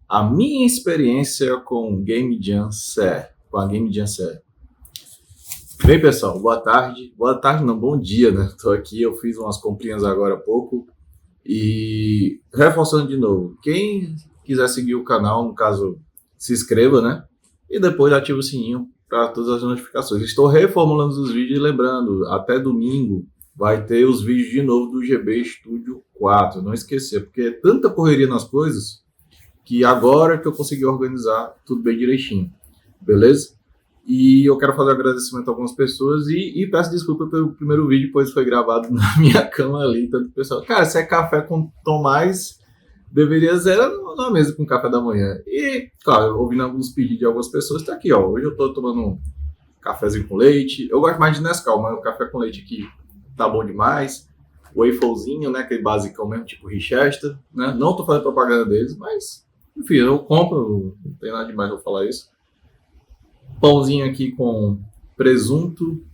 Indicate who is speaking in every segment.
Speaker 1: a minha experiência com Game Jam CE, com a Game Jam CE. Bem, pessoal, boa tarde. Boa tarde, não, bom dia, né? Tô aqui, eu fiz umas comprinhas agora há pouco e reforçando de novo, quem quiser seguir o canal, no caso, se inscreva, né? E depois ativa o sininho para todas as notificações. Estou reformulando os vídeos e lembrando, até domingo vai ter os vídeos de novo do GB Studio 4. Não esquecer, porque é tanta correria nas coisas que agora que eu consegui organizar tudo bem direitinho, beleza? E eu quero fazer um agradecimento a algumas pessoas e peço desculpa pelo primeiro vídeo, pois foi gravado na minha cama ali. Tanto pessoal, cara, se é café com Tomás, deveria ser na mesa com café da manhã. E, claro, ouvindo alguns pedidos de algumas pessoas, tá aqui, ó. Hoje eu tô tomando um cafezinho com leite. Eu gosto mais de Nescau, mas o café com leite aqui tá bom demais. Wafelzinho, né, aquele basicão mesmo, tipo Richester, né? Não tô fazendo propaganda deles, mas, enfim, eu compro, não tem nada demais eu falar isso. Pãozinho aqui com presunto,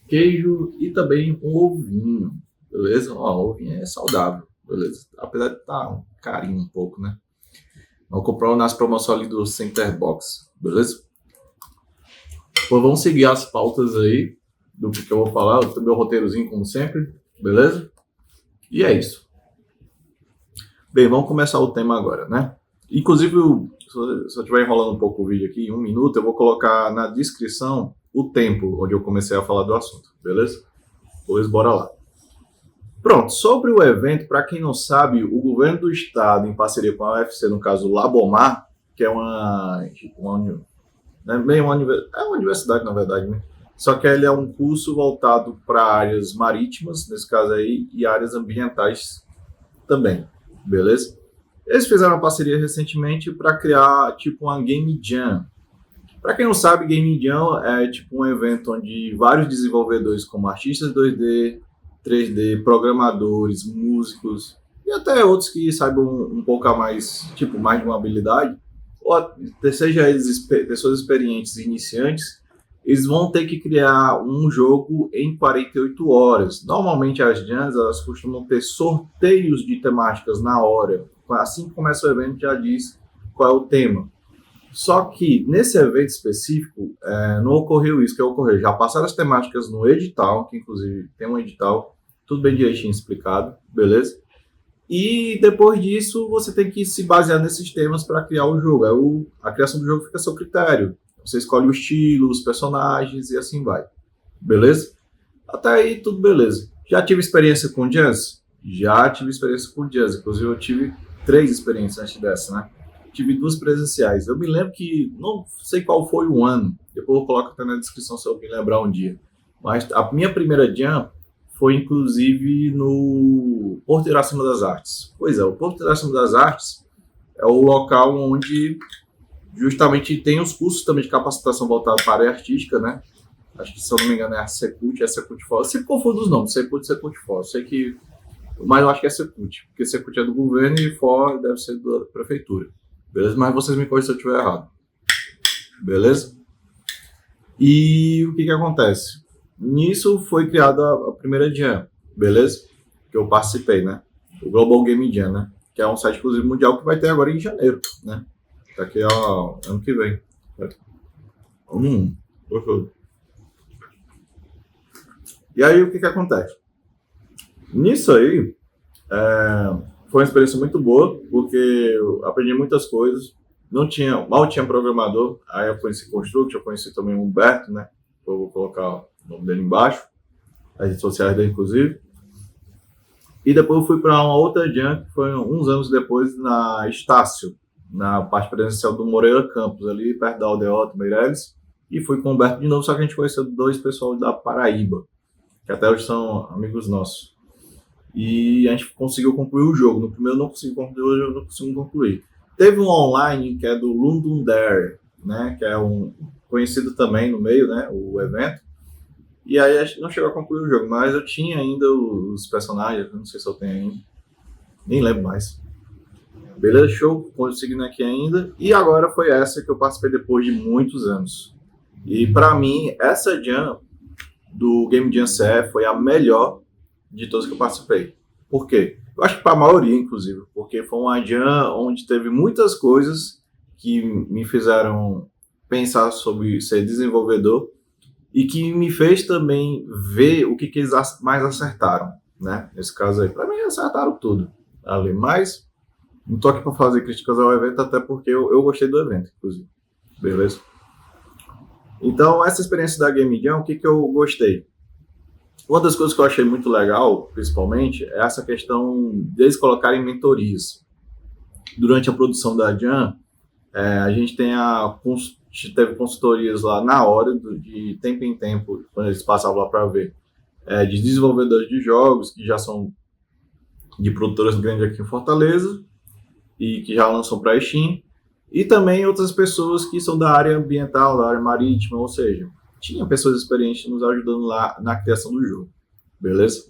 Speaker 1: queijo e também um ovinho, beleza? Ó, o ovinho é saudável, beleza? Apesar de estar um carinho um pouco, né? Vou comprar nas promoções ali do Center Box, beleza? Então vamos seguir as pautas aí do que eu vou falar, o meu roteirozinho como sempre, beleza? E é isso. Bem, vamos começar o tema agora, né? Inclusive, se eu estiver enrolando um pouco o vídeo aqui, em 1 minuto, eu vou colocar na descrição o tempo onde eu comecei a falar do assunto, beleza? Pois bora lá. Pronto, sobre o evento, para quem não sabe, o governo do estado, em parceria com a UFC, no caso Labomar, que é uma universidade, na verdade, né? Só que ele é um curso voltado para áreas marítimas, nesse caso aí, e áreas ambientais também, beleza? Eles fizeram uma parceria recentemente para criar tipo uma Game Jam. Para quem não sabe, Game Jam é tipo um evento onde vários desenvolvedores, como artistas 2D, 3D, programadores, músicos e até outros que saibam um pouco a mais, tipo, mais de uma habilidade, ou seja eles pessoas experientes e iniciantes, eles vão ter que criar um jogo em 48 horas. Normalmente as jams, elas costumam ter sorteios de temáticas na hora. Assim que começa o evento, já diz qual é o tema. Só que nesse evento específico, não ocorreu isso que ocorreu. Já passaram as temáticas no edital, que inclusive tem um edital, tudo bem direitinho explicado, beleza? E depois disso, você tem que se basear nesses temas para criar o jogo. A criação do jogo fica a seu critério. Você escolhe o estilo, os personagens e assim vai. Beleza? Até aí, tudo beleza. Já tive experiência com jazz? Já tive experiência com jazz. Inclusive, eu tive 3 experiências antes dessa, né? Tive 2 presenciais. Eu me lembro que, não sei qual foi o ano, depois eu coloco até na descrição se eu me lembrar um dia. Mas a minha primeira jam foi, inclusive, no Porto Iracema das Artes. Pois é, o Porto Iracema das Artes é o local onde justamente tem os cursos também de capacitação voltados para a área artística, né? Acho que, se eu não me engano, é a Secult, For. Eu sempre confundo os nomes, Secult e For. Sei que, mas eu acho que é Secult, porque Secult é do governo e For deve ser da prefeitura. Beleza? Mas vocês me corrigem se eu estiver errado. Beleza? E o que acontece? Nisso foi criada a primeira Jam, beleza? Que eu participei, né? O Global Game Jam, né? Que é um site, inclusive, mundial que vai ter agora em janeiro, né? Daqui ao ano que vem. E aí, o que acontece? Nisso aí, foi uma experiência muito boa, porque eu aprendi muitas coisas. Mal tinha programador, aí eu conheci Construct, eu conheci também o Humberto, né? Eu vou colocar o nome dele embaixo, as redes sociais dele, inclusive. E depois eu fui para uma outra jam, que foi uns anos depois, na Estácio, na parte presencial do Moreira Campos, ali perto da Aldeota, Meireles, e fui com o Humberto de novo, só que a gente conheceu 2 pessoal da Paraíba, que até hoje são amigos nossos. E a gente conseguiu concluir o jogo. No primeiro eu não consegui concluir, hoje eu não consigo concluir. Teve um online que é do London Dare, né, que é um conhecido também no meio, né, o evento. E aí a gente não chegou a concluir o jogo, mas eu tinha ainda os personagens, não sei se eu tenho ainda, nem lembro mais. Beleza, show, conseguindo aqui ainda. E agora foi essa que eu participei depois de muitos anos. E para mim, essa jam do Game Jam CE foi a melhor de todas que eu participei. Por quê? Eu acho que para a maioria, inclusive, porque foi uma jam onde teve muitas coisas que me fizeram pensar sobre ser desenvolvedor e que me fez também ver o que eles mais acertaram, né? Nesse caso aí, para mim acertaram tudo ali, mas não tô aqui para fazer críticas ao evento, até porque eu gostei do evento, inclusive. Beleza? Então, essa experiência da Game Jam, o que eu gostei? Uma das coisas que eu achei muito legal, principalmente, é essa questão deles colocarem mentorias. Durante a produção da Jam, a gente teve consultorias lá na hora, de tempo em tempo, quando eles passavam lá para ver, de desenvolvedores de jogos, que já são de produtoras grandes aqui em Fortaleza, e que já lançam para a Steam, e também outras pessoas que são da área ambiental, da área marítima, ou seja, tinha pessoas experientes nos ajudando lá na criação do jogo, beleza?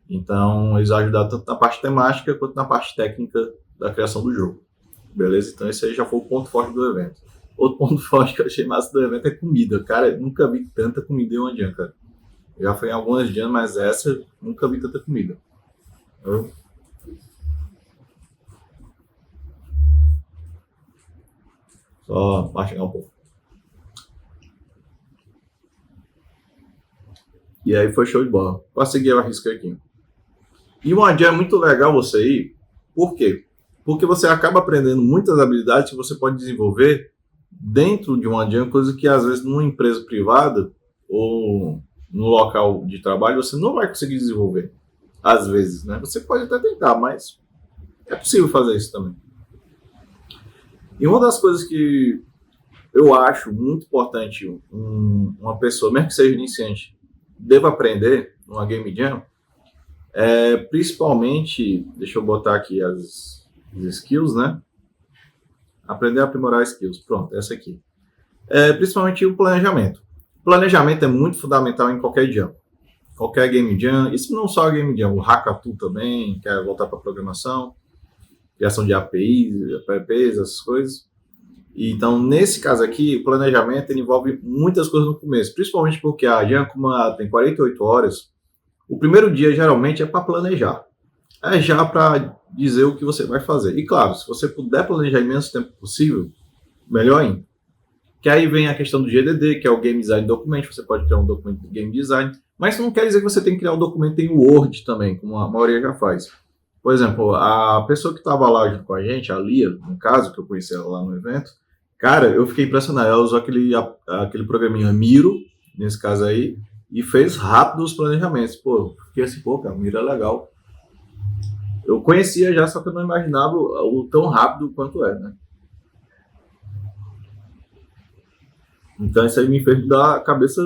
Speaker 1: Então, eles ajudaram tanto na parte temática quanto na parte técnica da criação do jogo, beleza? Então, esse aí já foi o ponto forte do evento. Outro ponto forte que eu achei massa do evento é comida. Cara, eu nunca vi tanta comida em uma jam, cara. Já foi em algumas jams, mas essa, nunca vi tanta comida. Só mastigar um pouco. E aí foi show de bola. Pra seguir eu arrisco aqui. E uma jam é muito legal você ir. Por quê? Porque você acaba aprendendo muitas habilidades que você pode desenvolver dentro de uma jam, coisa que às vezes numa empresa privada ou no local de trabalho você não vai conseguir desenvolver. Às vezes, né? Você pode até tentar, mas é possível fazer isso também. E uma das coisas que eu acho muito importante uma pessoa, mesmo que seja iniciante, deva aprender numa Game Jam, principalmente, deixa eu botar aqui as skills, né? Aprender a aprimorar skills. Pronto, essa aqui. Principalmente o planejamento. O planejamento é muito fundamental em qualquer jam. Qualquer Game Jam. Isso não só a Game Jam, o Hackathon também, quer voltar para programação, criação de APIs, apps, essas coisas. Então, nesse caso aqui, o planejamento envolve muitas coisas no começo, principalmente porque a jam, como ela tem 48 horas, o primeiro dia geralmente é para planejar. É já para dizer o que você vai fazer. E claro, se você puder planejar em menos tempo possível, melhor ainda. Que aí vem a questão do GDD, que é o Game Design Document. Você pode criar um documento de Game Design, mas isso não quer dizer que você tem que criar um documento em Word também, como a maioria já faz. Por exemplo, a pessoa que estava lá junto com a gente, a Lia, no caso, que eu conheci ela lá no evento, cara, eu fiquei impressionado. Ela usou aquele programinha Miro, nesse caso aí, e fez rápido os planejamentos. Pô, fiquei assim, pô, cara, Miro é legal. Eu conhecia já, só que eu não imaginava o tão rápido quanto é, né? Então isso aí me fez dar a cabeça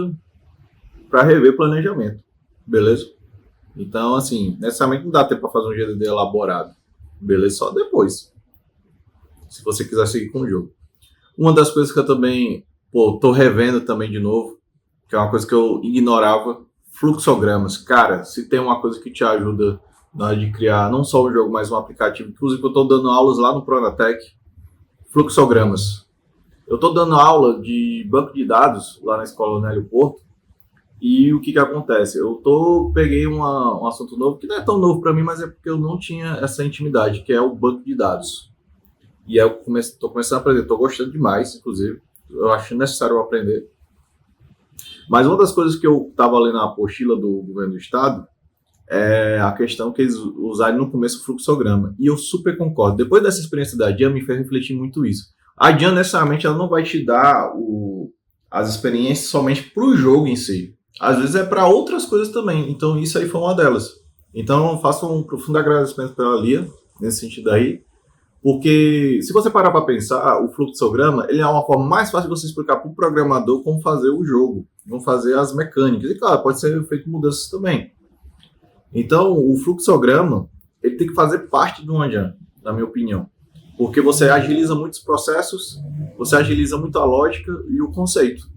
Speaker 1: para rever planejamento, beleza? Então, assim, necessariamente não dá tempo para fazer um GDD elaborado, beleza? Só depois, se você quiser seguir com o jogo. Uma das coisas que eu também, tô revendo também de novo, que é uma coisa que eu ignorava, fluxogramas. Cara, se tem uma coisa que te ajuda na hora de criar não só o jogo, mas um aplicativo, inclusive eu estou dando aulas lá no Pronatec, fluxogramas. Eu estou dando aula de banco de dados lá na escola Nélio Porto, e o que acontece? Peguei um assunto novo, que não é tão novo para mim, mas é porque eu não tinha essa intimidade, que é o banco de dados. E aí eu estou começando a aprender, estou gostando demais, inclusive, eu acho necessário eu aprender. Mas uma das coisas que eu estava lendo na apostila do governo do estado é a questão que eles usaram no começo o fluxograma. E eu super concordo. Depois dessa experiência da Jam, me fez refletir muito isso. A Jam, necessariamente, ela não vai te dar as experiências somente para o jogo em si. Às vezes é para outras coisas também. Então, isso aí foi uma delas. Então, eu faço um profundo agradecimento pela Lia, nesse sentido aí. Porque, se você parar para pensar, o fluxograma ele é uma forma mais fácil de você explicar para o programador como fazer o jogo, como fazer as mecânicas. E, claro, pode ser feito mudanças também. Então, o fluxograma, ele tem que fazer parte de uma jam, na minha opinião. Porque você agiliza muitos processos, você agiliza muito a lógica e o conceito,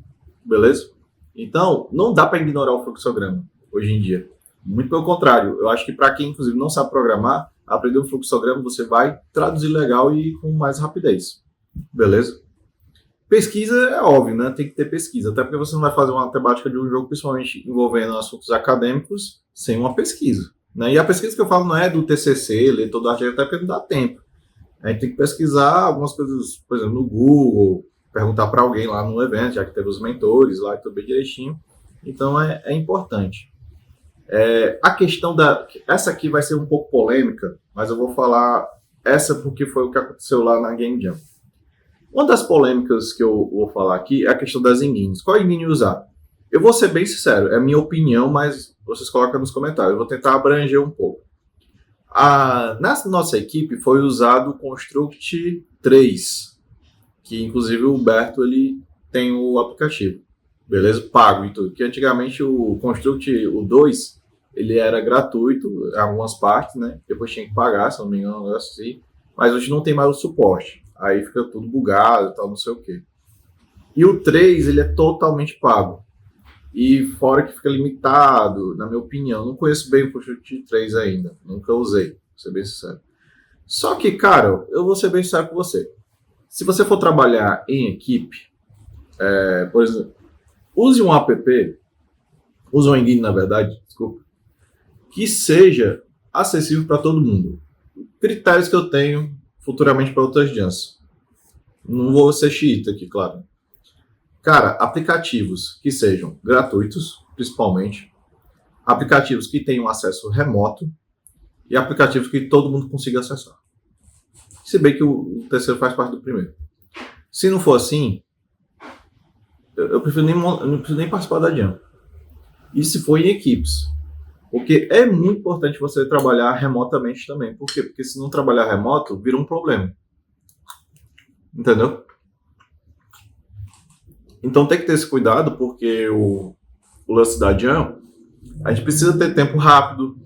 Speaker 1: beleza? Então, não dá para ignorar o fluxograma, hoje em dia. Muito pelo contrário, eu acho que para quem, inclusive, não sabe programar, aprender um fluxograma, você vai traduzir legal e com mais rapidez, beleza? Pesquisa é óbvio, né? Tem que ter pesquisa, até porque você não vai fazer uma temática de um jogo, principalmente envolvendo assuntos acadêmicos, sem uma pesquisa, né? E a pesquisa que eu falo não é do TCC, ler todo o artigo, até porque não dá tempo. A gente tem que pesquisar algumas coisas, por exemplo, no Google, perguntar para alguém lá no evento, já que teve os mentores lá e tudo bem direitinho. Então é importante. A questão essa aqui vai ser um pouco polêmica, mas eu vou falar essa porque foi o que aconteceu lá na Game Jam. Uma das polêmicas que eu vou falar aqui é a questão das engines. Qual engine usar? Eu vou ser bem sincero, é a minha opinião, mas vocês colocam nos comentários. Eu vou tentar abranger um pouco. Na nossa equipe foi usado o Construct 3, que inclusive o Humberto ele tem o aplicativo, beleza? Pago e tudo. Que antigamente o Construct, o 2, ele era gratuito em algumas partes, né? Depois tinha que pagar, se não me engano, um negócio assim. Mas hoje não tem mais o suporte. Aí fica tudo bugado e tal, não sei o quê. E o 3, ele é totalmente pago. E fora que fica limitado, na minha opinião. Não conheço bem o Construct 3 ainda. Nunca usei, vou ser bem sincero. Só que, cara, eu vou ser bem sincero com você. Se você for trabalhar em equipe, por exemplo, use um app, use um engine, na verdade, desculpa, que seja acessível para todo mundo. Critérios que eu tenho futuramente para outras jams. Não vou ser xiita aqui, claro. Cara, aplicativos que sejam gratuitos, principalmente. Aplicativos que tenham acesso remoto. E aplicativos que todo mundo consiga acessar. Se bem que o terceiro faz parte do primeiro. Se não for assim, eu não preciso nem participar da jam. E se for em equipes. Porque é muito importante você trabalhar remotamente também. Por quê? Porque se não trabalhar remoto, vira um problema. Entendeu? Então tem que ter esse cuidado, porque o lance da jam, a gente precisa ter tempo rápido.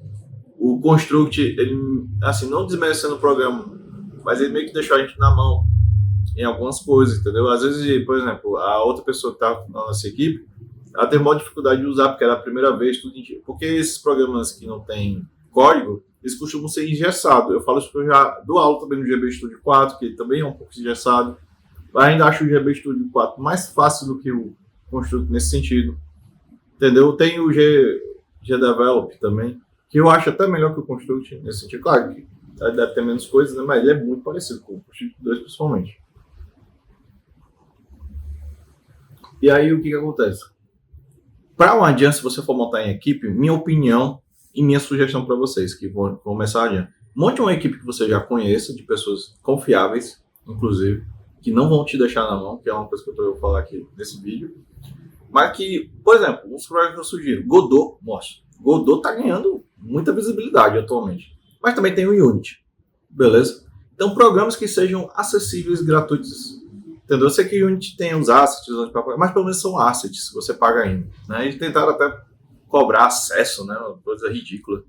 Speaker 1: O Construct, ele, assim, não desmerecendo o programa, mas ele meio que deixou a gente na mão em algumas coisas, entendeu? Às vezes, por exemplo, a outra pessoa que estava na nossa equipe, ela teve maior dificuldade de usar, porque era a primeira vez, tudo porque esses programas que não tem código, eles costumam ser engessados. Eu falo isso porque eu já dou aula também no GB Studio 4, que também é um pouco engessado. Mas ainda acho o GB Studio 4 mais fácil do que o Construct nesse sentido. Entendeu? Tem o Gdevelop também, que eu acho até melhor que o Construct nesse sentido. Claro que deve ter menos coisas, né? Mas ele é muito parecido com o Construct 2, principalmente. E aí, o que acontece? Para uma jam, se você for montar em equipe, minha opinião e minha sugestão para vocês que vão começar a jam, monte uma equipe que você já conheça, de pessoas confiáveis, inclusive, que não vão te deixar na mão, que é uma coisa que eu vou falar aqui nesse vídeo. Mas que, por exemplo, uns projetos que eu sugiro, Godot, mostra. Godot tá ganhando muita visibilidade atualmente. Mas também tem o Unity, beleza? Então, programas que sejam acessíveis, gratuitos. Entendeu? Eu sei que o Unity tem os assets, mas pelo menos são assets, você paga ainda. Né? Eles tentaram até cobrar acesso, né? Uma coisa ridícula.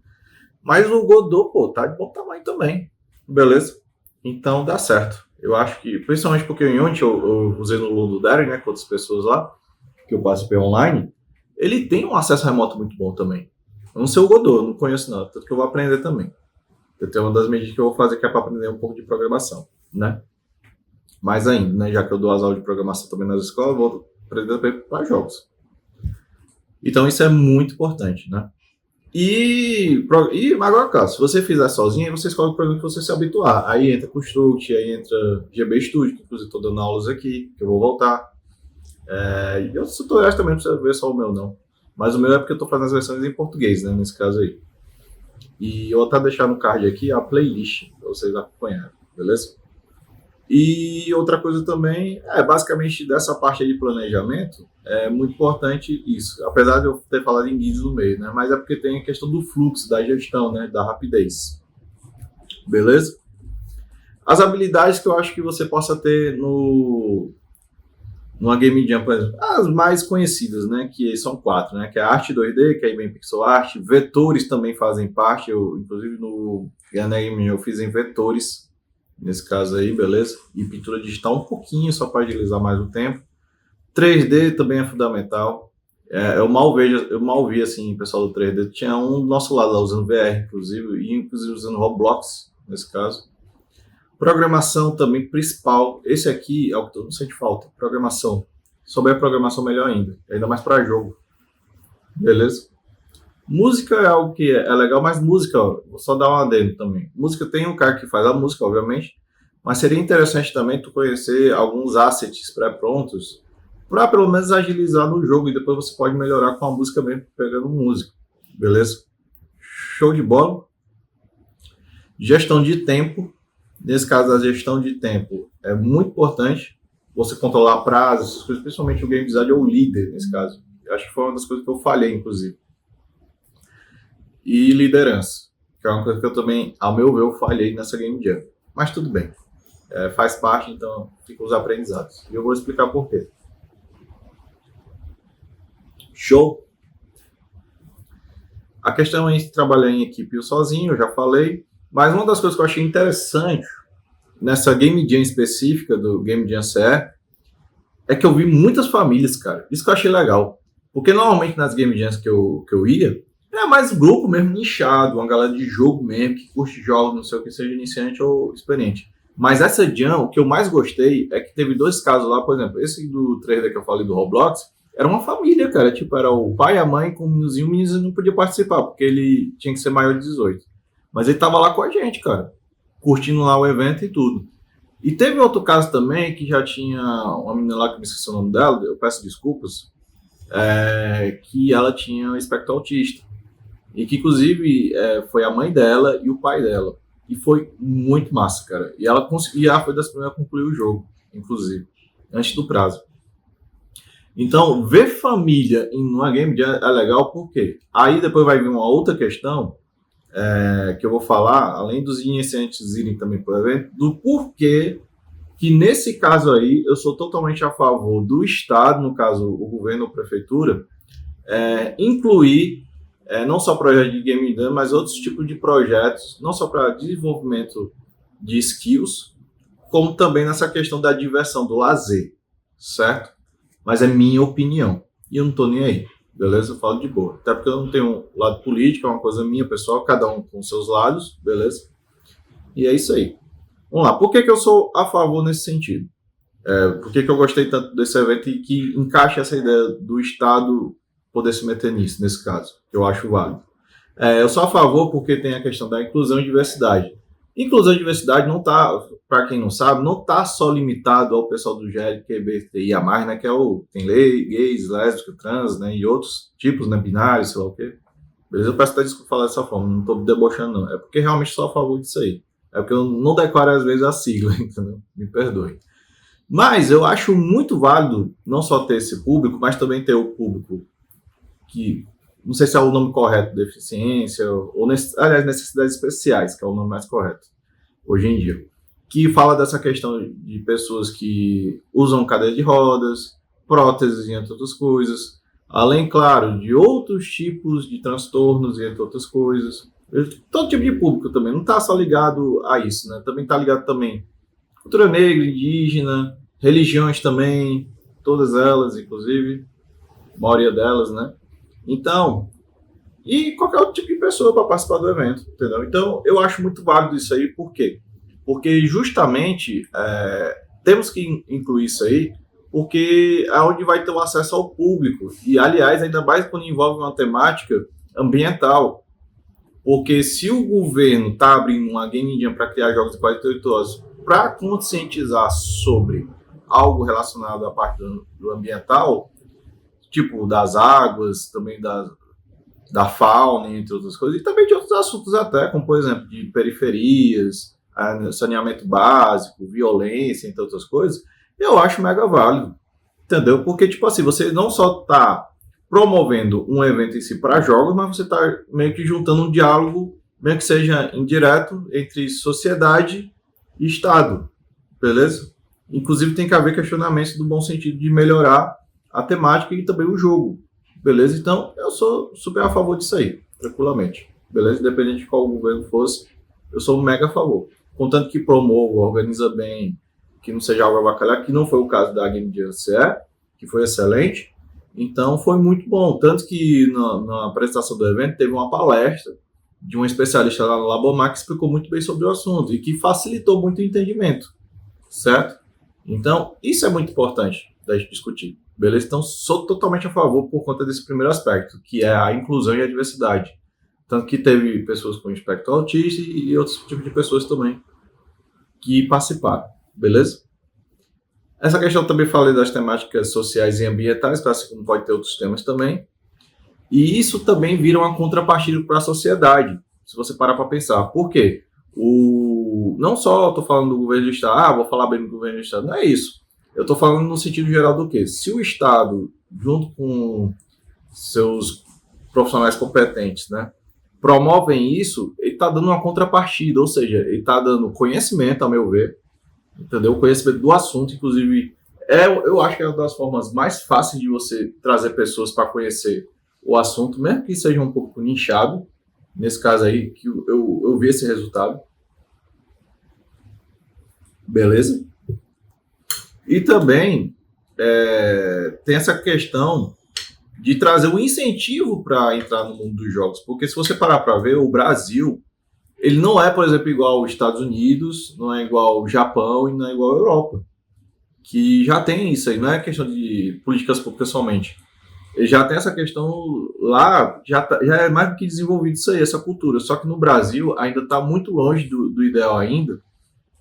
Speaker 1: Mas o Godot, pô, tá de bom tamanho também. Beleza? Então dá certo. Eu acho que, principalmente porque o Unity eu usei no Ludari, né? Com outras pessoas lá, que eu participei online, ele tem um acesso remoto muito bom também. Eu não sei o Godot, não conheço nada, tanto que eu vou aprender também. Eu tenho uma das medidas que eu vou fazer que é para aprender um pouco de programação, né? Mais ainda, né? Já que eu dou as aulas de programação também nas escolas, eu vou aprender para jogos. Então isso é muito importante, né? E agora, cara, se você fizer sozinho, você escolhe o programa que você se habituar. Aí entra Construct, aí entra GB Studio, que inclusive estou dando aulas aqui, que eu vou voltar. E outros tutoriais também, não precisa ver só o meu, não. Mas o meu é porque eu estou fazendo as versões em português, né, nesse caso aí. E eu vou até deixar no card aqui a playlist, para vocês acompanharem, beleza? E outra coisa também, basicamente dessa parte aí de planejamento, é muito importante isso. Apesar de eu ter falado em guias no meio, né? Mas é porque tem a questão do fluxo, da gestão, né? Da rapidez. Beleza? As habilidades que eu acho que você possa ter numa Game Jam, por exemplo, as mais conhecidas, né? Que são 4, né? Que é a arte 2D, que é bem pixel art, vetores também fazem parte. Eu, inclusive, no Game eu fiz em vetores. Nesse caso aí, beleza? E pintura digital um pouquinho, só para agilizar mais o tempo. 3D também é fundamental. Eu mal vi, assim, pessoal do 3D. Tinha um do nosso lado lá usando VR, inclusive, e inclusive usando Roblox, nesse caso. Programação também, principal. Esse aqui é o que eu não sente falta. Programação. Se souber programação, melhor ainda mais para jogo. Beleza? Música é algo que é legal, mas música, ó, vou só dar um adendo também. Música tem um cara que faz a música, obviamente, mas seria interessante também tu conhecer alguns assets pré-prontos para pelo menos agilizar no jogo e depois você pode melhorar com a música mesmo, pegando música, beleza? Show de bola. Gestão de tempo. Nesse caso, a gestão de tempo é muito importante. Você controlar prazos, principalmente o game design é o líder nesse caso. Eu acho que foi uma das coisas que eu falhei, inclusive. E liderança, que é uma coisa que eu também, ao meu ver, eu falhei nessa game jam. Mas tudo bem. Faz parte, então fica os aprendizados. E eu vou explicar por quê. Show? A questão é trabalhar em equipe ou sozinho, eu já falei. Mas uma das coisas que eu achei interessante nessa Game Jam específica do Game Jam CE é que eu vi muitas famílias, cara. Isso que eu achei legal. Porque normalmente nas Game Jams que eu ia, é mais grupo mesmo nichado, uma galera de jogo mesmo, que curte jogos, não sei o que, seja iniciante ou experiente. Mas essa Jam, o que eu mais gostei é que teve 2 casos lá, por exemplo, esse do 3D que eu falei do Roblox, era uma família, cara. Tipo, era o pai e a mãe com o meninozinho não podia participar, porque ele tinha que ser maior de 18. Mas ele tava lá com a gente, cara, curtindo lá o evento e tudo. E teve outro caso também, que já tinha uma menina lá, que me esqueci o nome dela, eu peço desculpas, que ela tinha espectro autista. E que, inclusive, foi a mãe dela e o pai dela. E foi muito massa, cara. E ela foi das primeiras a concluir o jogo, inclusive, antes do prazo. Então, ver família em uma game jam é legal, porque aí depois vai vir uma outra questão, que eu vou falar, além dos iniciantes irem também para o evento, do porquê que nesse caso aí eu sou totalmente a favor do Estado, no caso o governo ou prefeitura, incluir não só projetos de game jam, mas outros tipos de projetos, não só para desenvolvimento de skills, como também nessa questão da diversão, do lazer, certo? Mas é minha opinião, e eu não tô nem aí. Beleza? Eu falo de boa. Até porque eu não tenho um lado político, é uma coisa minha, pessoal, cada um com seus lados, beleza? E é isso aí. Vamos lá. Por que eu sou a favor nesse sentido? Por que eu gostei tanto desse evento e que encaixa essa ideia do Estado poder se meter nisso, nesse caso, que eu acho válido? Eu sou a favor porque tem a questão da inclusão e diversidade. Inclusão e diversidade não está, para quem não sabe, não está só limitado ao pessoal do LGBTIA+, né, que tem gays, lésbicas, trans, né, e outros tipos, né, binários, sei lá o quê. Beleza? Eu peço até desculpa falar dessa forma, não estou debochando não. É porque realmente sou a favor disso aí. É porque eu não declaro às vezes a sigla, entendeu? Me perdoe. Mas eu acho muito válido não só ter esse público, mas também ter o público que... não sei se é o nome correto, deficiência, ou aliás, necessidades especiais, que é o nome mais correto, hoje em dia. Que fala dessa questão de pessoas que usam cadeira de rodas, próteses e entre outras coisas. Além, claro, de outros tipos de transtornos e entre outras coisas. Todo tipo de público também, não está só ligado a isso, né? Também está ligado também cultura negra, indígena, religiões também, todas elas, inclusive, a maioria delas, né? Então, e qualquer outro tipo de pessoa para participar do evento, entendeu? Então, eu acho muito válido isso aí, por quê? Porque justamente temos que incluir isso aí, porque é onde vai ter o acesso ao público. E, aliás, ainda mais quando envolve uma temática ambiental. Porque se o governo está abrindo uma game jam para criar jogos de 48 horas para conscientizar sobre algo relacionado à parte do ambiental, tipo das águas, também da fauna, entre outras coisas, e também de outros assuntos até, como, por exemplo, de periferias, saneamento básico, violência, entre outras coisas, eu acho mega válido, entendeu? Porque, tipo assim, você não só está promovendo um evento em si para jogos, mas você está meio que juntando um diálogo, meio que seja indireto, entre sociedade e Estado, beleza? Inclusive tem que haver questionamentos do bom sentido de melhorar a temática e também o jogo, beleza? Então, eu sou super a favor disso aí, tranquilamente, beleza? Independente de qual governo fosse, eu sou mega a favor. Contanto que promova, organiza bem, que não seja algo abacalhado, que não foi o caso da Game Jam CE, que foi excelente. Então, foi muito bom. Tanto que na apresentação do evento teve uma palestra de um especialista lá no Labomar que explicou muito bem sobre o assunto e que facilitou muito o entendimento, certo? Então, isso é muito importante da gente discutir, beleza? Então, sou totalmente a favor por conta desse primeiro aspecto, que é a inclusão e a diversidade. Tanto que teve pessoas com espectro autista e outros tipos de pessoas também que participaram, beleza? Essa questão eu também falei das temáticas sociais e ambientais, assim como pode ter outros temas também. E isso também vira uma contrapartida para a sociedade, se você parar para pensar. Por quê? Não só estou falando do governo do Estado, vou falar bem do governo do Estado, não é isso. Eu estou falando no sentido geral do quê? Se o Estado, junto com seus profissionais competentes, né, promovem isso, ele está dando uma contrapartida, ou seja, ele está dando conhecimento, a meu ver, entendeu? Conhecimento do assunto, inclusive, eu acho que é uma das formas mais fáceis de você trazer pessoas para conhecer o assunto, mesmo que seja um pouco nichado, nesse caso aí, que eu vi esse resultado. Beleza? E também tem essa questão de trazer um incentivo para entrar no mundo dos jogos, porque se você parar para ver, o Brasil, ele não é, por exemplo, igual os Estados Unidos, não é igual o Japão e não é igual a Europa, que já tem isso aí, não é questão de políticas públicas somente. Ele já tem essa questão lá, já é mais do que desenvolvido isso aí, essa cultura. Só que no Brasil ainda está muito longe do ideal ainda,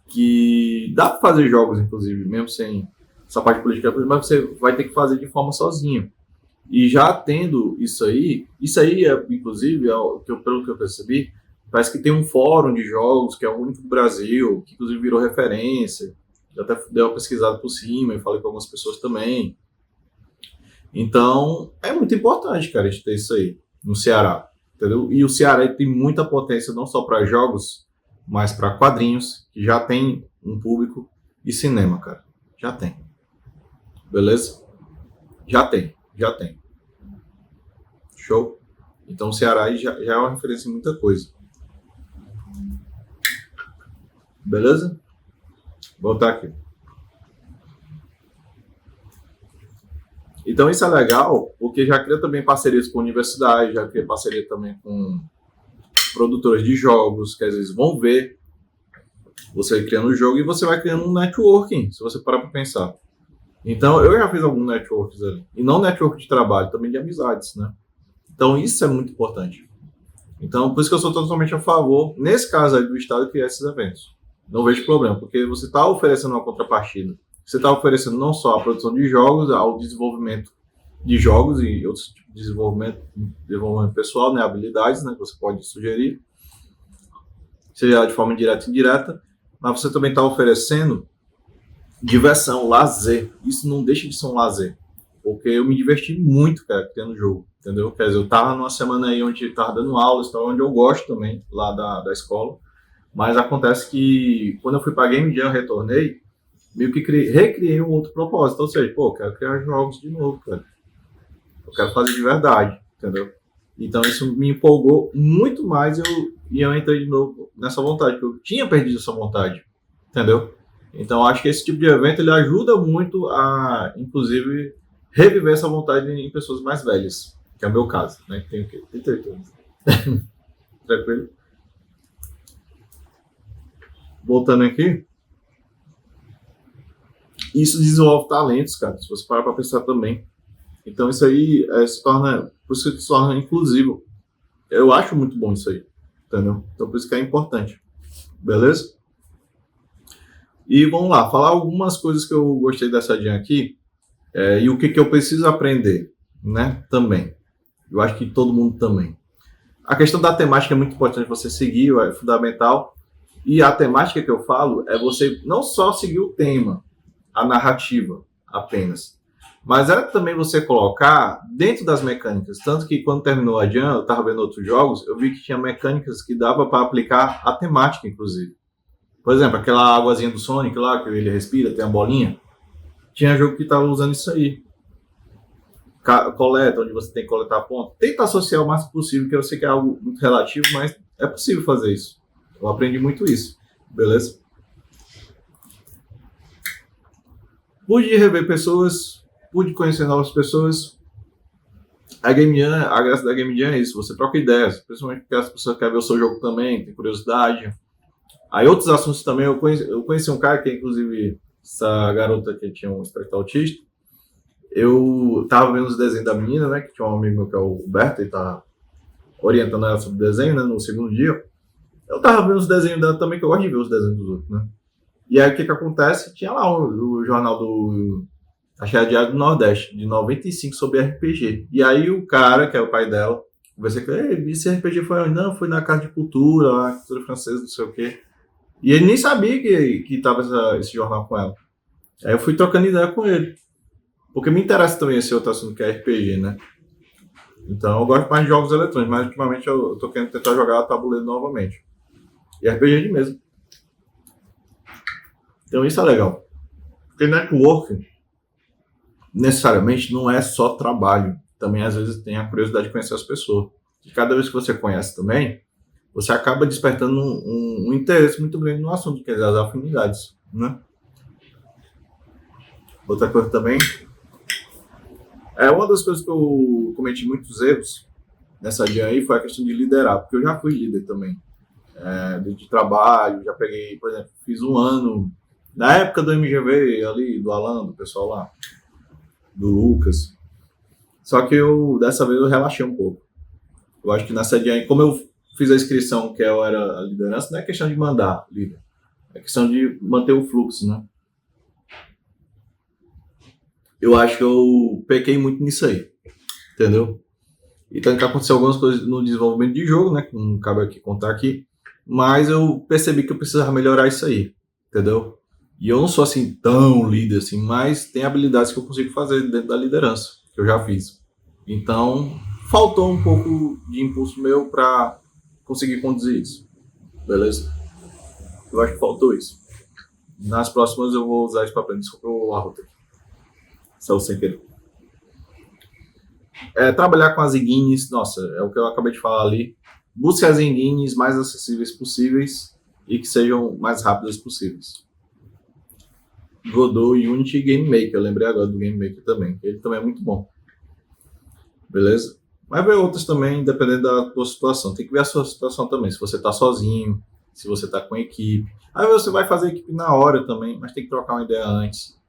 Speaker 1: que dá para fazer jogos, inclusive, mesmo sem essa parte política, mas você vai ter que fazer de forma sozinho. E já tendo isso aí inclusive, pelo que eu percebi, parece que tem um fórum de jogos, que é o único do Brasil, que inclusive virou referência. Já até deu uma pesquisada por cima e falei com algumas pessoas também. Então, é muito importante, cara, a gente ter isso aí no Ceará, entendeu? E o Ceará tem muita potência, não só para jogos, mas para quadrinhos, que já tem um público, e cinema, cara. Já tem. Beleza? Já tem. Show? Então, o Ceará já é uma referência em muita coisa. Beleza? Vou voltar aqui. Então isso é legal, porque já cria também parcerias com universidades, já cria parceria também com produtoras de jogos, que às vezes vão ver você criando o jogo e você vai criando um networking, se você parar para pensar. Então eu já fiz alguns networks ali, e não network de trabalho, também de amizades, né? Então isso é muito importante. Então por isso que eu sou totalmente a favor, nesse caso aí do Estado, criar esses eventos. Não vejo problema, porque você está oferecendo uma contrapartida. Você está oferecendo não só a produção de jogos, ao desenvolvimento de jogos e outros tipos de desenvolvimento pessoal, né, habilidades, né, que você pode sugerir, seja de forma direta e indireta, mas você também está oferecendo diversão, lazer. Isso não deixa de ser um lazer, porque eu me diverti muito, cara, tendo jogo, entendeu? Quer dizer, eu estava numa semana aí onde estava dando aulas, onde eu gosto também, lá da escola, mas acontece que quando eu fui para Game Jam, eu retornei, meio que recriei um outro propósito, ou seja, eu quero criar jogos de novo, cara. Eu quero fazer de verdade, entendeu? Então isso me empolgou muito mais e eu entrei de novo nessa vontade, porque eu tinha perdido essa vontade, entendeu? Então acho que esse tipo de evento ele ajuda muito a, inclusive, reviver essa vontade em pessoas mais velhas, que é o meu caso, né? Que tem o quê? 38 anos. Tranquilo? Voltando aqui. Isso desenvolve talentos, cara, se você parar para pensar também. Então isso aí por isso que se torna inclusivo. Eu acho muito bom isso aí, entendeu? Então por isso que é importante. Beleza? E vamos lá, falar algumas coisas que eu gostei dessa jam aqui e o que eu preciso aprender, né? Também. Eu acho que todo mundo também. A questão da temática é muito importante você seguir, é fundamental. E a temática que eu falo é você não só seguir o tema, a narrativa apenas, mas é também você colocar dentro das mecânicas, tanto que quando terminou a jam, eu estava vendo outros jogos, eu vi que tinha mecânicas que dava para aplicar a temática, inclusive. Por exemplo, aquela águazinha do Sonic lá, que ele respira, tem a bolinha, tinha jogo que estava usando isso aí. Coleta, onde você tem que coletar pontos. Tenta associar o máximo possível, que eu sei que é algo muito relativo, mas é possível fazer isso. Eu aprendi muito isso, beleza? Pude rever pessoas, pude conhecer novas pessoas. A graça da Game Jam é isso, você troca ideias, principalmente porque as pessoas querem ver o seu jogo também, tem curiosidade. Aí outros assuntos também, eu conheci um cara que, inclusive, essa garota que tinha um espectro autista, eu tava vendo os desenhos da menina, né, que tinha um amigo meu que é o Roberto, e tá orientando ela sobre desenho, né, no segundo dia. Eu tava vendo os desenhos dela também, que eu gosto de ver os desenhos dos outros, né. E aí o que acontece? Tinha lá o jornal do. Acho que era Diário do Nordeste, de 95 sobre RPG. E aí o cara, que é o pai dela, conversei com ele, esse RPG foi onde? Não, foi na Casa de Cultura, lá, Cultura Francesa, não sei o quê. E ele nem sabia que tava esse jornal com ela. Aí eu fui trocando ideia com ele. Porque me interessa também esse outro assunto que é RPG, né? Então eu gosto mais de jogos eletrônicos, mas ultimamente eu tô querendo tentar jogar tabuleiro novamente. E RPG de mesa. Então isso é legal. Porque networking necessariamente não é só trabalho. Também às vezes tem a curiosidade de conhecer as pessoas. E cada vez que você conhece também, você acaba despertando um interesse muito grande no assunto, que é as afinidades, né? Outra coisa também, uma das coisas que eu cometi muitos erros nessa dia aí foi a questão de liderar, porque eu já fui líder também, de trabalho, já peguei, por exemplo, fiz um ano, na época do MGV ali, do Alan, do pessoal lá, do Lucas, só que dessa vez eu relaxei um pouco. Eu acho que nessa dia aí, como eu fiz a inscrição, que eu era a liderança, não é questão de mandar líder, é questão de manter o fluxo, né? Eu acho que eu pequei muito nisso aí, entendeu? Então, que aconteceu algumas coisas no desenvolvimento de jogo, né? Que não cabe aqui contar aqui. Mas eu percebi que eu precisava melhorar isso aí, entendeu? E eu não sou assim tão líder assim, mas tem habilidades que eu consigo fazer dentro da liderança, que eu já fiz. Então, faltou um pouco de impulso meu para conseguir conduzir isso, beleza? Eu acho que faltou isso. Nas próximas eu vou usar isso para aprender. Desculpa o arroto aqui. Saiu sem querer. Trabalhar com as engines, nossa, é o que eu acabei de falar ali. Busque as engines mais acessíveis possíveis e que sejam mais rápidas possíveis. Godot, Unity e Game Maker, eu lembrei agora do Game Maker também, ele também é muito bom. Beleza? Mas ver outras também, dependendo da tua situação. Tem que ver a sua situação também, se você está sozinho, se você está com equipe. Aí você vai fazer equipe na hora também, mas tem que trocar uma ideia antes.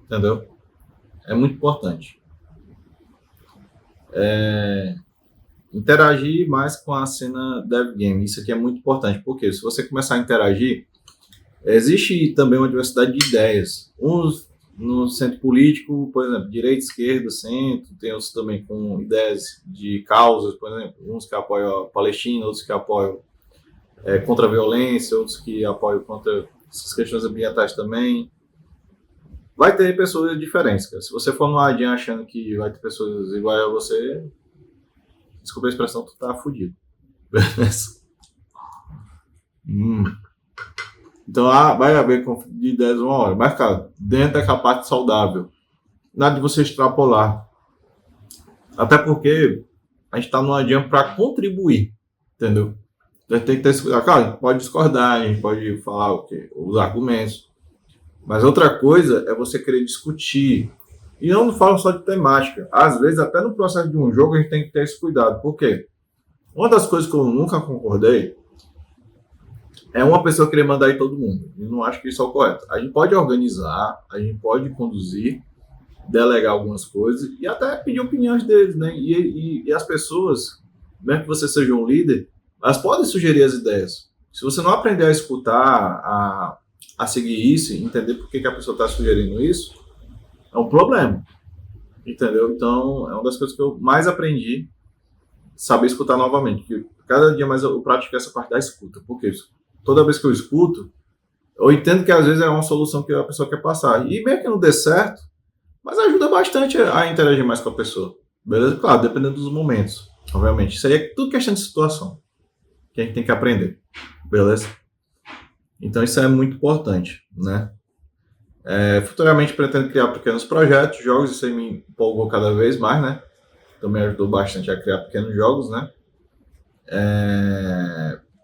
Speaker 1: Entendeu? É muito importante. Interagir mais com a cena dev game. Isso aqui é muito importante, porque se você começar a interagir, existe também uma diversidade de ideias. Uns no centro político, por exemplo, direita, esquerda, centro, tem outros também com ideias de causas, por exemplo, uns que apoiam a Palestina, outros que apoiam contra a violência, outros que apoiam contra essas questões ambientais também. Vai ter pessoas diferentes, cara. Se você for no Adin achando que vai ter pessoas iguais a você, desculpa a expressão, tu tá fudido. Beleza? Então, vai haver conflito de ideias uma hora. Mas, cara, dentro daquela parte saudável. Nada de você extrapolar. Até porque a gente tá no Adin para contribuir, entendeu? A gente tem que ter esse cuidado. Claro, a gente pode discordar, a gente pode falar o quê? Os argumentos. Mas outra coisa é você querer discutir. E eu não falo só de temática. Às vezes, até no processo de um jogo, a gente tem que ter esse cuidado. Por quê? Uma das coisas que eu nunca concordei é uma pessoa querer mandar em todo mundo. Eu não acho que isso é o correto. A gente pode organizar, a gente pode conduzir, delegar algumas coisas e até pedir opiniões deles, né? E as pessoas, mesmo que você seja um líder, elas podem sugerir as ideias. Se você não aprender a escutar, a seguir isso, entender por que a pessoa está sugerindo isso, é um problema, entendeu? Então, é uma das coisas que eu mais aprendi, saber escutar novamente, porque cada dia mais eu pratico essa parte da escuta, porque toda vez que eu escuto, eu entendo que às vezes é uma solução que a pessoa quer passar, e mesmo que não dê certo, mas ajuda bastante a interagir mais com a pessoa, beleza? Claro, dependendo dos momentos, obviamente, isso aí é tudo questão de situação, que a gente tem que aprender, beleza? Então isso é muito importante, né? Futuramente pretendo criar pequenos projetos, jogos, isso aí me empolgou cada vez mais, né? Também ajudou bastante a criar pequenos jogos, né?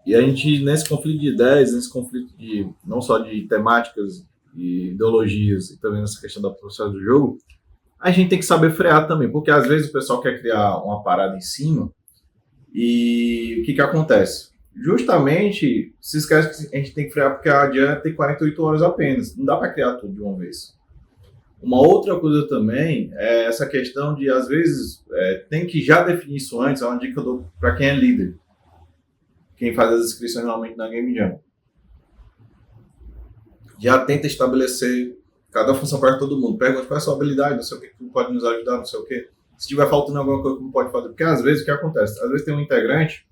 Speaker 1: E a gente, nesse conflito de ideias, nesse conflito de não só de temáticas e ideologias, e também nessa questão da processo do jogo, a gente tem que saber frear também, porque às vezes o pessoal quer criar uma parada em cima e o que acontece? Justamente se esquece que a gente tem que frear porque a ADIA tem 48 horas apenas, não dá para criar tudo de uma vez. Uma outra coisa também é essa questão de, às vezes, tem que já definir isso antes, é uma dica que eu dou para quem é líder, quem faz as inscrições normalmente na Game Jam. Já tenta estabelecer cada função para todo mundo. Pergunta qual é a sua habilidade, não sei o que pode nos ajudar, não sei o que. Se tiver faltando alguma coisa que não pode fazer. Porque às vezes o que acontece? Às vezes tem um integrante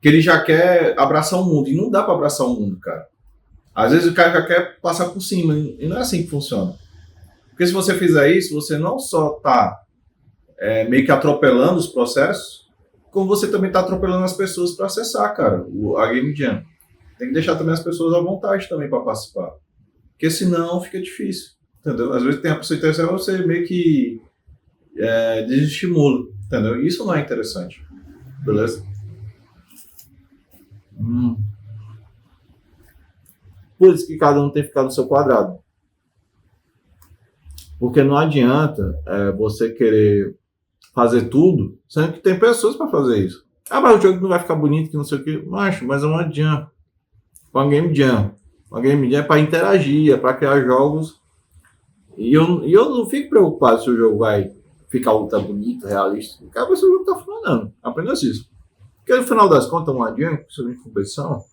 Speaker 1: que ele já quer abraçar o mundo. E não dá para abraçar o mundo, cara. Às vezes o cara já quer passar por cima. E não é assim que funciona. Porque se você fizer isso, você não só está meio que atropelando os processos, como você também está atropelando as pessoas para acessar, cara, a Game Jam. Tem que deixar também as pessoas à vontade também para participar. Porque senão fica difícil, entendeu? Às vezes tem a pessoa interessante, você meio que desestimula, entendeu? Isso não é interessante, beleza? Por isso que cada um tem que ficar no seu quadrado. Porque não adianta você querer fazer tudo, sendo que tem pessoas para fazer isso. Ah, mas o jogo não vai ficar bonito, que não sei o que. Mas é uma jam. Uma Game Jam. Uma Game Jam é para interagir, é para criar jogos. E eu não fico preocupado se o jogo vai ficar ultra bonito, realista. Cara, se o jogo tá funcionando. Apenas isso. Porque no final das contas, uma jam, principalmente de competição,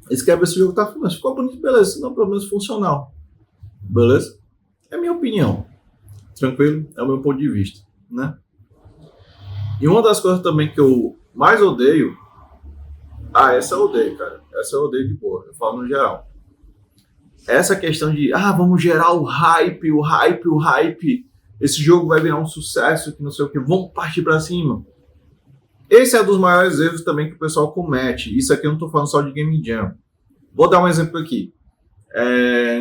Speaker 1: eles querem ver se o jogo tá funcionando. Se ficou bonito, beleza. Se não, pelo menos funcional. Beleza? É a minha opinião. Tranquilo? É o meu ponto de vista, né? E uma das coisas também que eu mais odeio... essa eu odeio, cara. Essa eu odeio de boa. Eu falo no geral. Essa questão de, vamos gerar o hype. Esse jogo vai virar um sucesso, que não sei o que. Vamos partir pra cima. Esse é um dos maiores erros também que o pessoal comete. Isso aqui eu não tô falando só de Game Jam. Vou dar um exemplo aqui.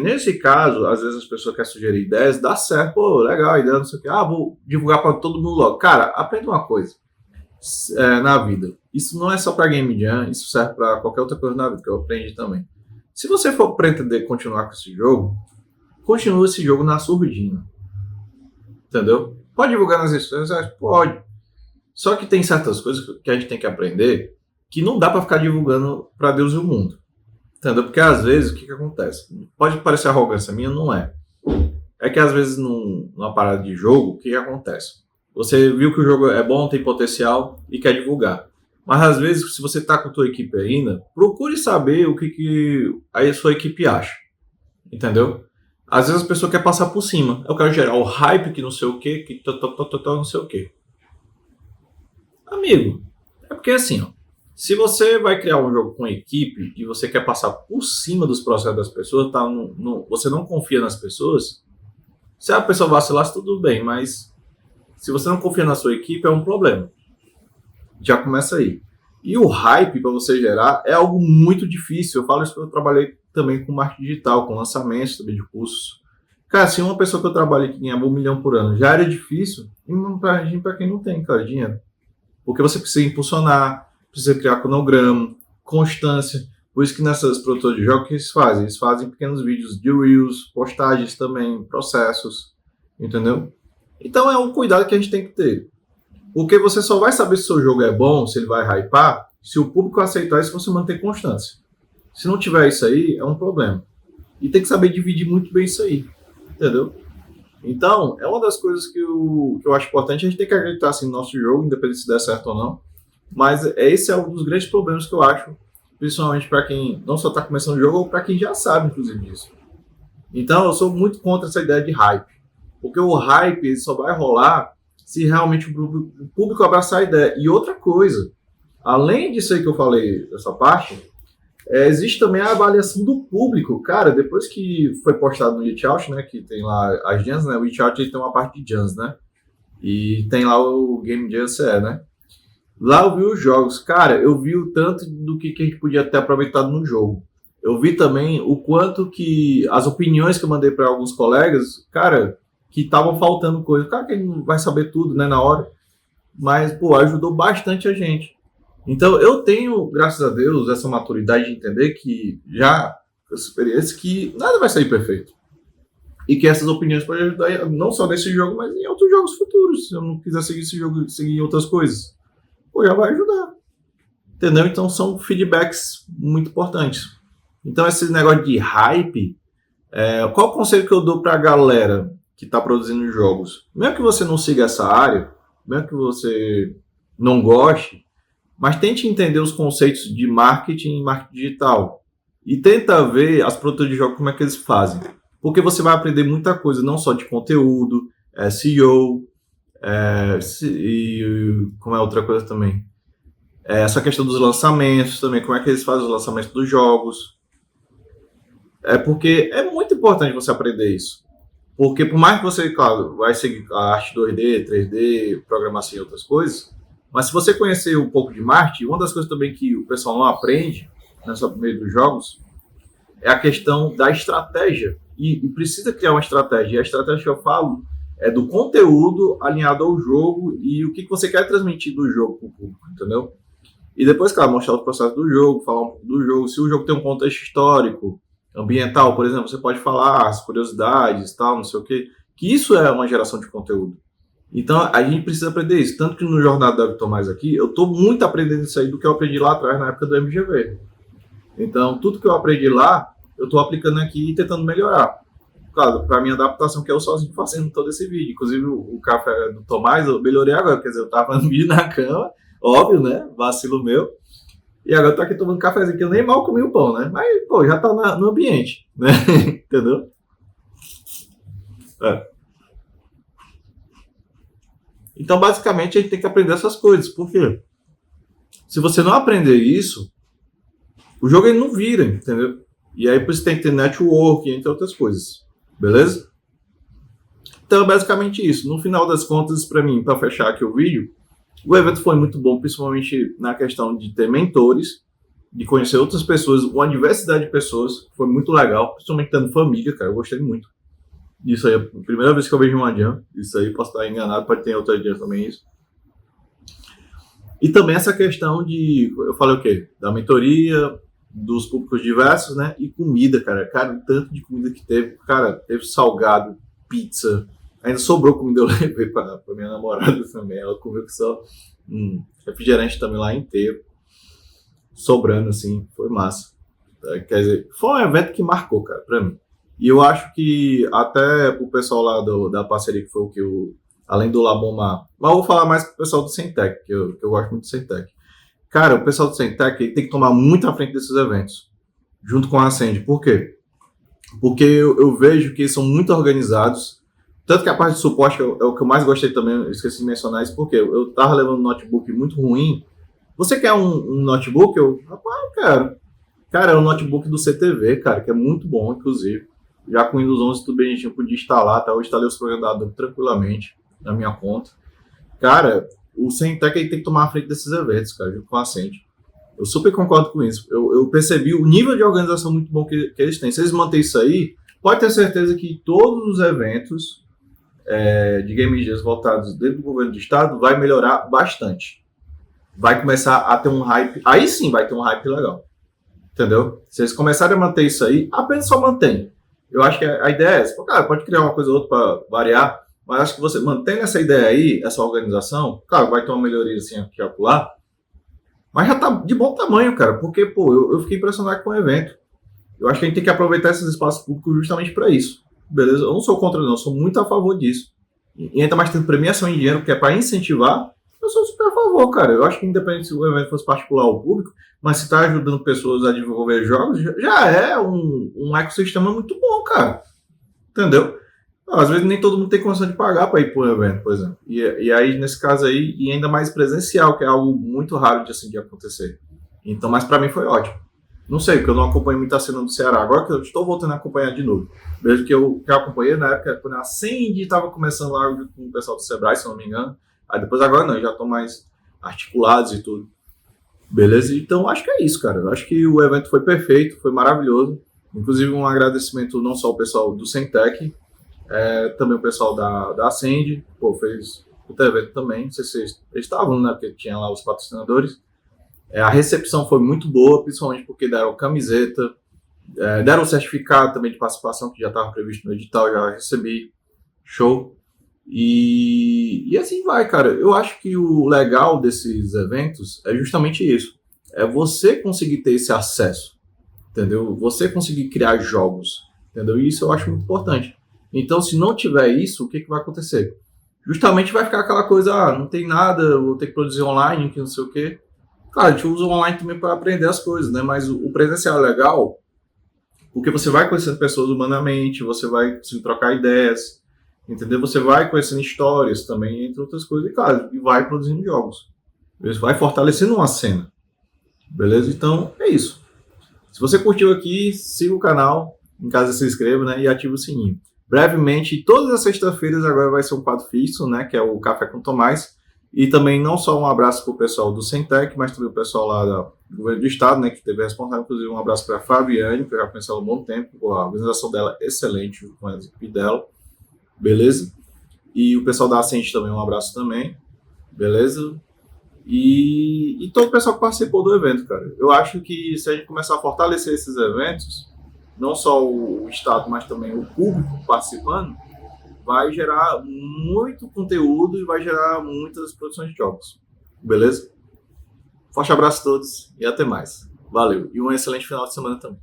Speaker 1: Nesse caso, às vezes as pessoas querem sugerir ideias, dá certo, pô, legal, ideia, não sei o que, vou divulgar para todo mundo logo. Cara, aprenda uma coisa na vida. Isso não é só para Game Jam, isso serve para qualquer outra coisa na vida, que eu aprendi também. Se você for pretender continuar com esse jogo, continue esse jogo na surdina. Entendeu? Pode divulgar nas redes sociais? Pode. Só que tem certas coisas que a gente tem que aprender que não dá para ficar divulgando para Deus e o mundo. Entendeu? Porque às vezes o que acontece? Pode parecer arrogância minha, não é. É que às vezes numa parada de jogo, o que acontece? Você viu que o jogo é bom, tem potencial e quer divulgar. Mas às vezes, se você está com a tua equipe ainda, procure saber o que a sua equipe acha. Entendeu? Às vezes a pessoa quer passar por cima. Eu quero gerar o hype que não sei o que, que não sei o que. Amigo, é porque assim, ó. Se você vai criar um jogo com equipe e você quer passar por cima dos processos das pessoas, você não confia nas pessoas, se a pessoa vacilar, tudo bem, mas se você não confia na sua equipe, é um problema. Já começa aí. E o hype para você gerar é algo muito difícil. Eu falo isso porque eu trabalhei também com marketing digital, com lançamentos também de cursos. Cara, se uma pessoa que eu trabalhei que ganhava 1 milhão por ano já era difícil, imagina para quem não tem, cara, dinheiro. Porque você precisa impulsionar, precisa criar cronograma, constância. Por isso que nessas produtoras de jogos, o que eles fazem? Eles fazem pequenos vídeos de Reels, postagens também, processos, entendeu? Então é um cuidado que a gente tem que ter. Porque você só vai saber se o seu jogo é bom, se ele vai hypar, se o público aceitar e se você manter constância. Se não tiver isso aí, é um problema. E tem que saber dividir muito bem isso aí, entendeu? Então, é uma das coisas que eu acho importante. A gente tem que acreditar assim, no nosso jogo, independente se der certo ou não. Mas esse é um dos grandes problemas que eu acho, principalmente para quem não só está começando o jogo, ou para quem já sabe, inclusive, disso. Então, eu sou muito contra essa ideia de hype. Porque o hype ele só vai rolar se realmente o público abraçar a ideia. E outra coisa, além disso aí que eu falei, dessa parte, existe também a avaliação do público. Cara, depois que foi postado no Itch.out, né, que tem lá as jams, né, o Itch.out tem uma parte de jams, né, e tem lá o Game Jam CE, né. Lá eu vi os jogos. Cara, eu vi o tanto do que a gente podia ter aproveitado no jogo. Eu vi também o quanto que as opiniões que eu mandei para alguns colegas, cara, que estavam faltando coisa. Claro que ele não vai saber tudo, né, na hora, mas, pô, ajudou bastante a gente. Então, eu tenho, graças a Deus, essa maturidade de entender que já, essa experiência, que nada vai sair perfeito. E que essas opiniões podem ajudar não só nesse jogo, mas em outros jogos futuros. Se eu não quiser seguir esse jogo, seguir outras coisas, pô, já vai ajudar. Entendeu? Então, são feedbacks muito importantes. Então, esse negócio de hype, qual o conselho que eu dou pra galera que está produzindo jogos? Mesmo que você não siga essa área, mesmo que você não goste, mas tente entender os conceitos de marketing e marketing digital. e tenta ver as produtoras de jogos como é que eles fazem. Porque você vai aprender muita coisa, não só de conteúdo, SEO, e como é outra coisa também. Essa questão dos lançamentos também, como é que eles fazem os lançamentos dos jogos. Porque é muito importante você aprender isso. Porque por mais que você, claro, vai seguir a arte 2D, 3D, programação e outras coisas, mas se você conhecer um pouco de marketing, uma das coisas também que o pessoal não aprende nessa primeira dos jogos é a questão da estratégia. E precisa criar uma estratégia. E a estratégia que eu falo é do conteúdo alinhado ao jogo e o que você quer transmitir do jogo para o público, entendeu? E depois, claro, mostrar o processo do jogo, falar um pouco do jogo. Se o jogo tem um contexto histórico, ambiental, por exemplo, você pode falar as curiosidades, tal, não sei o quê. Que isso é uma geração de conteúdo. Então, a gente precisa aprender isso. Tanto que no Jornada da Vitor Mais aqui, eu estou muito aprendendo isso aí do que eu aprendi lá atrás, na época do MGV. Então, tudo que eu aprendi lá, eu estou aplicando aqui e tentando melhorar. Claro, para minha adaptação, que eu sozinho fazendo todo esse vídeo. Inclusive, o café do Tomás, eu melhorei agora. Quer dizer, eu estava fazendo vídeo na cama, óbvio, né? Vacilo meu. E agora eu tô aqui tomando cafezinho, que eu nem mal comi o pão, né? Mas, pô, já tá no ambiente, né? Entendeu? Então, basicamente, a gente tem que aprender essas coisas. Por quê? Se você não aprender isso, o jogo ele não vira, entendeu? E aí, por isso tem que ter network, entre outras coisas. Beleza? Então, é basicamente isso. No final das contas, para mim, para fechar aqui o vídeo, o evento foi muito bom, principalmente na questão de ter mentores, de conhecer outras pessoas, uma diversidade de pessoas. Foi muito legal, principalmente tendo família, cara. Eu gostei muito. Isso aí é a primeira vez que eu vejo uma jam. Isso aí, posso estar enganado, pode ter outra jam também isso. E também essa questão de, eu falei o quê? Da mentoria, dos públicos diversos, né? E comida, cara. Cara, o tanto de comida que teve. Cara, teve salgado, pizza. Ainda sobrou comida, eu levei pra minha namorada também. Ela comeu que só refrigerante também lá inteiro. Sobrando, assim. Foi massa. Quer dizer, foi um evento que marcou, cara, pra mim. E eu acho que até o pessoal lá da parceria, que foi o que além do Labomar, mas eu vou falar mais pro pessoal do Centec, que eu gosto muito do Centec. Cara, o pessoal do Centec ele tem que tomar muito à frente desses eventos, junto com a Ascend. Por quê? Porque eu vejo que eles são muito organizados, tanto que a parte de suporte é o que eu mais gostei também, eu esqueci de mencionar isso, porque eu tava levando um notebook muito ruim. Você quer um notebook? Rapaz, cara, é um notebook do CTV, cara, que é muito bom, inclusive. Já com o Windows 11 tudo bem, a gente podia instalar, tá? Eu instalei os programadores tranquilamente na minha conta. Cara, o Centec tem que tomar a frente desses eventos, cara, junto com a Ascend. Eu super concordo com isso. Eu percebi o nível de organização muito bom que eles têm. Se eles manterem isso aí, pode ter certeza que todos os eventos de Game Jams voltados dentro do governo do estado vai melhorar bastante. Vai começar a ter um hype. Aí sim vai ter um hype legal. Entendeu? Se eles começarem a manter isso aí, apenas só mantém. Eu acho que a ideia é essa. Cara, pode criar uma coisa ou outra para variar, mas acho que você mantendo essa ideia aí, essa organização, claro, vai ter uma melhoria assim aqui e acolá, mas já tá de bom tamanho, cara, porque, pô, eu fiquei impressionado com o evento. Eu acho que a gente tem que aproveitar esses espaços públicos justamente para isso. Beleza? Eu não sou contra, não, eu sou muito a favor disso. E ainda mais tendo premiação em dinheiro, que é para incentivar, eu sou super a favor, cara. Eu acho que independente se o evento fosse particular ou público, mas se está ajudando pessoas a desenvolver jogos, já é um ecossistema muito bom, cara. Entendeu? Às vezes nem todo mundo tem condição de pagar para ir para um evento, por exemplo. E aí, nesse caso aí, e ainda mais presencial, que é algo muito raro de acontecer. Então, mas para mim foi ótimo. Não sei, porque eu não acompanho muito a cena do Ceará. Agora que eu estou voltando a acompanhar de novo. Mesmo que eu acompanhei na época, quando a Ascend estava começando lá com o pessoal do Sebrae, se não me engano. Aí depois agora não, já estão mais articulados e tudo. Beleza? Então acho que é isso, cara. Eu acho que o evento foi perfeito, foi maravilhoso. Inclusive um agradecimento não só ao pessoal do Centec, também o pessoal da Ascend, pô, fez o evento também. Não sei se eles estavam, né? Porque tinha lá os patrocinadores. A recepção foi muito boa, principalmente porque deram camiseta, deram o certificado também de participação, que já estava previsto no edital, já recebi. Show. E assim vai, cara. Eu acho que o legal desses eventos é justamente isso. É você conseguir ter esse acesso, entendeu? Você conseguir criar jogos, entendeu? E isso eu acho muito importante. Então, se não tiver isso, o que vai acontecer? Justamente vai ficar aquela coisa, não tem nada, vou ter que produzir online, que não sei o quê. Claro, a gente usa o online também para aprender as coisas, né? Mas o presencial é legal Porque você vai conhecendo pessoas humanamente, você vai conseguindo trocar ideias, entendeu? Você vai conhecendo histórias também, entre outras coisas, e claro, e vai produzindo jogos. Isso vai fortalecendo uma cena, beleza? Então, é isso. Se você curtiu aqui, siga o canal, em caso se inscreva, né, e ative o sininho. Brevemente, todas as sextas-feiras agora vai ser um quadro fixo, né, que é o Café com Tomás. E também não só um abraço para o pessoal do Centec, mas também o pessoal lá do governo do estado, né, que teve responsável, inclusive um abraço para a Fabiane, que eu já conheci ela há um bom tempo, a organização dela é excelente, com a equipe dela, beleza? E o pessoal da Ascente também, um abraço também, beleza? E todo o pessoal que participou do evento, cara. Eu acho que se a gente começar a fortalecer esses eventos, não só o estado, mas também o público participando, vai gerar muito conteúdo e vai gerar muitas produções de jogos. Beleza? Forte abraço a todos e até mais. Valeu. E um excelente final de semana também.